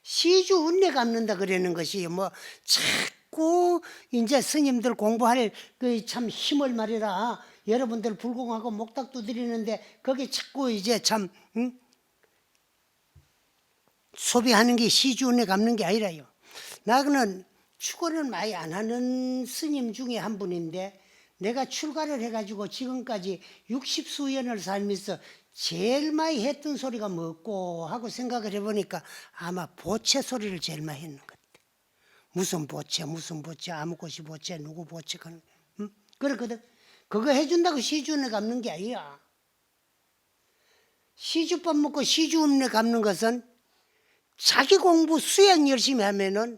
시주 은혜 갚는다 그러는 것이 뭐 자꾸 이제 스님들 공부할 그 참 힘을 말이라 여러분들 불공하고 목탁도 드리는데 거기 자꾸 이제 참 소비하는 게 시주 은혜 갚는 게 아니라요. 나는 출가를 많이 안 하는 스님 중에 한 분인데, 내가 출가를 해가지고 지금까지 60수년을 살면서 제일 많이 했던 소리가 뭐고 하고 생각을 해보니까 아마 보채 소리를 제일 많이 했는 것 같아. 무슨 보채, 아무 곳이 보채, 누구 보채, 그렇거든. 그거 해준다고 시주 은혜 갚는 게 아니야. 시주밥 먹고 시주 은혜 갚는 것은 자기 공부 수행 열심히 하면은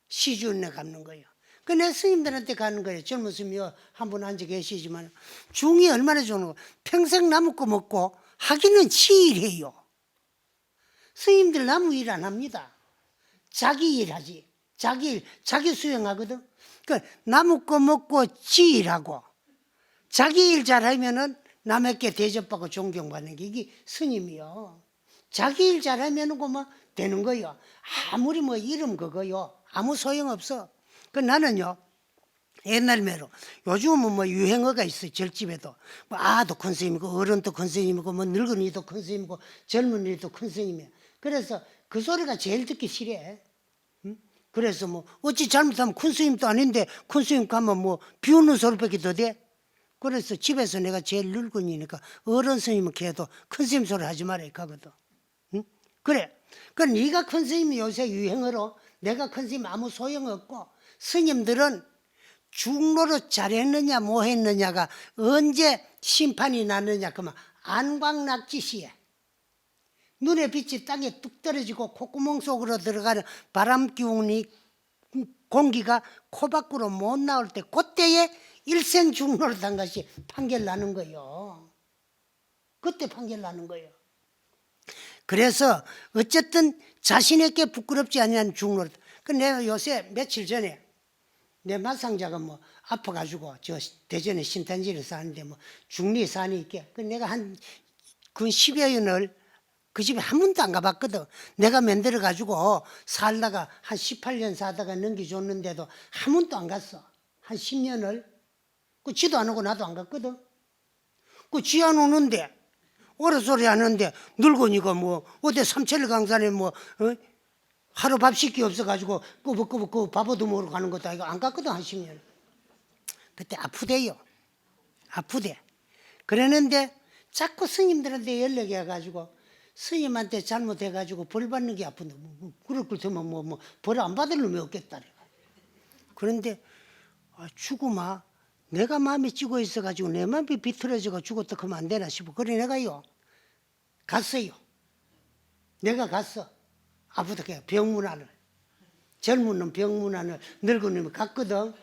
시주 은혜 갚는 거예요. 그 내 스님들한테 가는 거예요. 젊은 스님이 한 분 앉아 계시지만 중이 얼마나 좋은 거. 평생 나무 거 먹고 하기는 지일해요. 스님들 나무 일 안 합니다. 자기 일하지. 자기 일, 자기 수행하거든. 그 나무 거 먹고 지일하고 자기 일 잘하면은 남에게 대접받고 존경받는 게 이게 스님이요. 자기 일 잘하면은 뭐 되는 거요. 아무리 뭐 이름 그거요. 아무 소용없어. 그 나는요. 옛날매로 요즘은 뭐 유행어가 있어요. 절집에도 뭐 아도 큰 스님이고 어른도 큰 스님이고 뭐 늙은이도 큰 스님이고 젊은이도 큰 스님이야. 그래서 그 소리가 제일 듣기 싫어. 응? 그래서 뭐 어찌 잘못하면 큰 스님도 아닌데 큰 스님 가면 뭐 비웃는 소리밖에 더 돼. 그래서 집에서 내가 제일 늙은이니까 어른 스님은 걔도 큰 스님 소리 하지 말아야 하거든. 응? 그래. 그 네가 큰 스님이 요새 유행어로 내가 큰 스님 아무 소용없고 스님들은 중노릇 잘했느냐 못했느냐가 언제 심판이 나느냐 그러면 안광낙지시에 눈에 빛이 땅에 뚝 떨어지고 콧구멍 속으로 들어가는 바람 기운이 공기가 코 밖으로 못 나올 때 그때에 일생 중노릇한 것이 판결 나는 거예요. 그때 판결 나는 거예요. 그래서 어쨌든 자신에게 부끄럽지 않냐는 중노릇. 그 내가 요새 며칠 전에 내 맞상자가 뭐 아파가지고 저 대전에 신탄지를 사는데 뭐 중리산이 있게 그 내가 한 근 10여 년을 그 집에 한 번도 안 가봤거든. 내가 만들어 가지고 살다가 한 18년 사다가 넘겨줬는데도 한 번도 안 갔어. 한 10년을 그 지도 안 오고 나도 안 갔거든. 그 지 안 오는데 오래소리 하는데 늙으니까 뭐 어디 삼천리 강산에 뭐 하루 밥 식기 없어가지고 꾸벅꾸벅 그 밥도 먹으러 가는 것도 아니고 안 갔거든 한 10년. 그때 아프대요. 아프대. 그러는데 자꾸 스님들한테 연락이 와가지고 스님한테 잘못해가지고 벌 받는 게 아픈데 그럴 걸 더면 뭐 벌 안 받을 놈이 없겠다. 그런데 죽으마 내가 마음이 찌고 있어가지고 내 마음이 비틀어져가 죽었다 그러면 안 되나 싶어. 그래 내가요 갔어요. 내가 갔어. 아프다 그 병문안을 젊은 놈 병문안을 늙은 놈이 갔거든.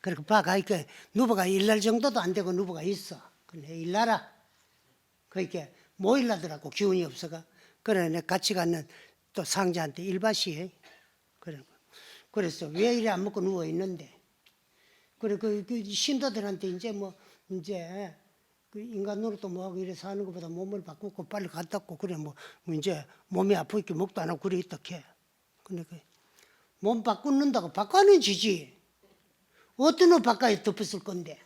그렇게 봐가니까 누보가 일날 정도도 안 되고 누보가 있어. 그래 일나라 그러니까 뭐 일나더라고 기운이 없어가. 그래 내가 같이 갔는 또 상자한테 일바시에 그래서 왜 이래 안 먹고 누워 있는데 그래 그 신도들한테 이제 뭐 이제 그 인간 노릇도 뭐하고 이래 사는 것보다 몸을 바꾸고 빨리 갔다 고 그래 뭐 이제 몸이 아프니까 먹도 안 하고 그래 어떡해. 근데 몸 바꾸는다고 바꿔는 지지. 어떤 옷 바꿔야 덮었을 건데.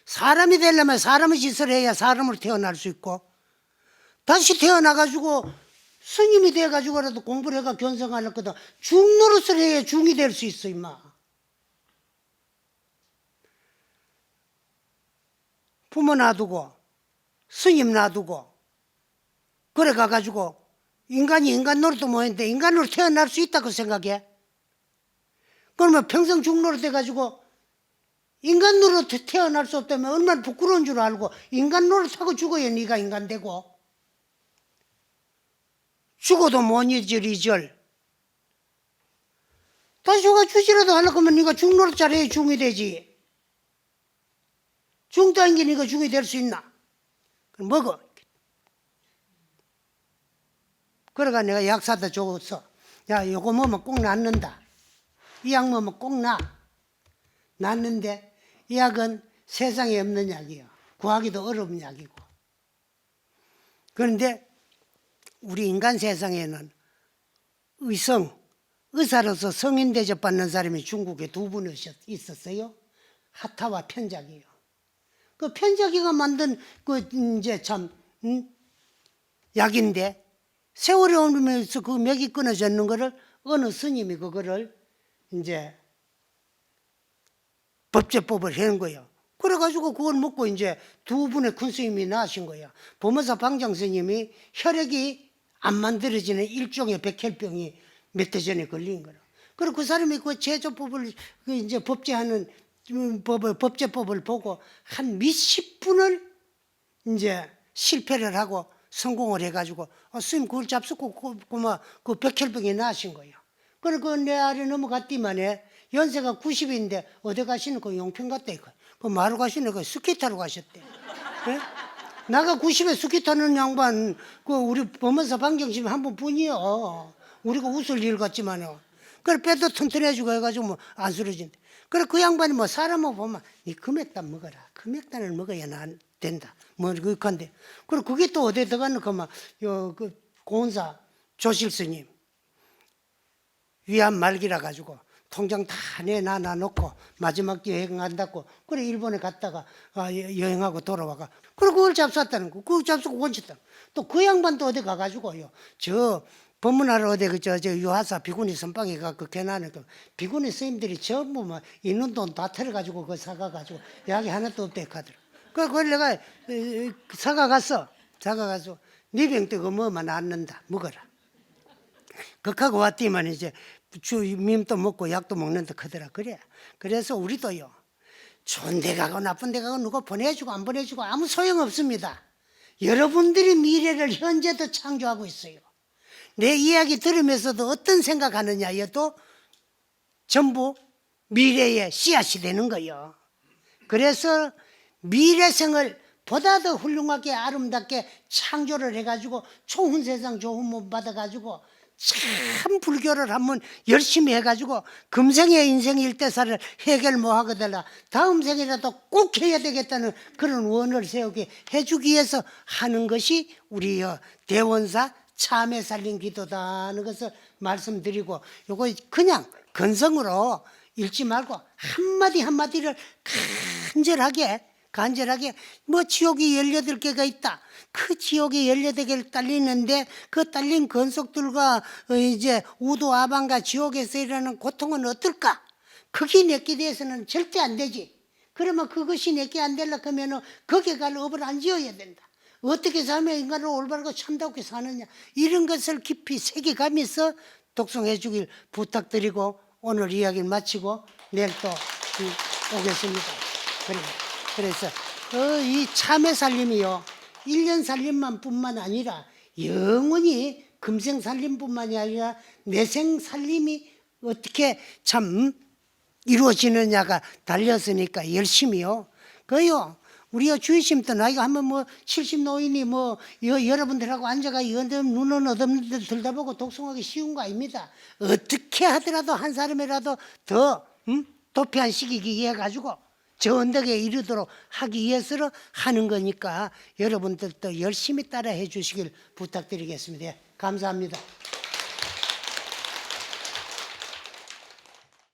사람이 되려면 사람의 짓을 해야 사람으로 태어날 수 있고 다시 태어나가지고 스님이 돼가지고라도 공부를 해가 견성하는 거다. 중노릇을 해야 중이 될 수 있어 임마. 부모 놔두고 스님 놔두고 그래 가가지고 인간이 인간 노릇도 못했는데 인간으로 태어날 수 있다고 생각해? 그러면 평생 중노릇 돼가지고 인간 노릇 태어날 수 없다면 얼마나 부끄러운 줄 알고 인간 노릇하고 죽어야 네가 인간 되고 죽어도 못 잊을 다시 가 주지라도 하려고 하면 네가 중노릇 잘해야 중이 되지. 중 따인 게 네가 중이 될 수 있나? 그럼 먹어. 그래가 내가 약 사다 줬어. 야 요거 먹으면 꼭 낫는다. 이 약 먹으면 꼭 나. 낫는데 이 약은 세상에 없는 약이에요. 구하기도 어려운 약이고. 그런데 우리 인간 세상에는 의사로서 성인 대접받는 사람이 중국에 두 분 있었어요. 하타와 편자기요. 그 편자기가 만든 그 이제 참 약인데 세월이 오면서 그 맥이 끊어졌는 거를 어느 스님이 그거를 이제 법제법을 해는 거예요. 그래가지고 그걸 먹고 이제 두 분의 큰 스님이 나으신 거예요. 보모사 방장 스님이 혈액이 안 만들어지는 일종의 백혈병이 몇 해 전에 걸린 거라. 그리고 그 사람이 그 제조법을 이제 법제하는 법제법을 보고 한 몇십 분을 이제 실패를 하고 성공을 해가지고 스님 그걸 잡수고 그 백혈병이 나으신 거예요. 그리고 내 아래 넘어갔더만에 연세가 90인데 어디 가시는 그 용평 갔다 이거. 그 마루 가시는 그 스키 타러 가셨대. 예? 나가 90에 스키 타는 양반 그 우리 범원사 방정심 한 번뿐이요. 우리가 웃을 일 같지만요. 그래 뼈도 튼튼해지고 해가지고 뭐 안 쓰러진대. 그래 그 양반이 뭐 사람을 보면 이 금액단 먹어라. 금액단을 먹어야 된다. 뭐 그건데. 그리고 그게 또 어디에 들어가는 그만 그 고은사 조실 스님 위안 말기라 가지고 통장 다 내놔 놓고 마지막 여행 간다고 그래 일본에 갔다가 여행하고 돌아와가 그리고 그걸 잡쌌다는 거. 그거 잡수고 원쳤다. 또 그 양반도 어디 가가지고요. 저 법문하러 어디 그저 유하사 비구니 선방에 가그 개나는 그 비구니 스님들이 전부 뭐 있는 돈 다 털어가지고 그거 사가가지고 약이 하나도 없대 하더라. 그걸 내가 사가가서 네 병 때 그 뭐만 낫는다 먹어라. 극하고 왔더만 이제 주밈도 먹고 약도 먹는다 하더라. 그래. 그래서 우리도요. 좋은 데 가고 나쁜 데 가고 누가 보내주고 안 보내주고 아무 소용없습니다. 여러분들이 미래를 현재도 창조하고 있어요. 내 이야기 들으면서도 어떤 생각하느냐여도 전부 미래의 씨앗이 되는 거예요. 그래서 미래생을 보다 더 훌륭하게 아름답게 창조를 해가지고 좋은 세상 좋은 몸 받아가지고 참 불교를 한번 열심히 해가지고 금생의 인생 일대사를 해결 못하거든 다음 생이라도 꼭 해야 되겠다는 그런 원을 세우게 해주기 위해서 하는 것이 우리 대원사 참회 살림 기도다 하는 것을 말씀드리고 요거 그냥 건성으로 읽지 말고 한마디 한마디를 간절하게 뭐 지옥이 18개가 있다. 그 지옥이 18개를 딸리는데 그 딸린 건속들과 이제 우도 아방과 지옥에서 일하는 고통은 어떨까? 그게 내게 대해서는 절대 안 되지. 그러면 그것이 내게 안 되려고 하면 거기에 갈 업을 안 지어야 된다. 어떻게 살면 인간을 올바르고 참다고 사느냐 이런 것을 깊이 새겨가면서 독송해 주길 부탁드리고 오늘 이야기를 마치고 내일 또 오겠습니다. 그래서 이 참회 살림이요 1년 살림만 뿐만 아니라 영원히 금생 살림뿐만이 아니라 내생 살림이 어떻게 참 이루어지느냐가 달렸으니까 열심히요. 그요 우리가 주의심도 나이가 한번 뭐 70 노인이 뭐 여러분들하고 앉아가 눈은 어둡는 데 들다보고 독송하기 쉬운 거 아닙니다. 어떻게 하더라도 한 사람이라도 더 도피한 시기기 위해 가지고 저 언덕에 이르도록 하기 위해서 하는 거니까 여러분들도 열심히 따라해 주시길 부탁드리겠습니다. 감사합니다.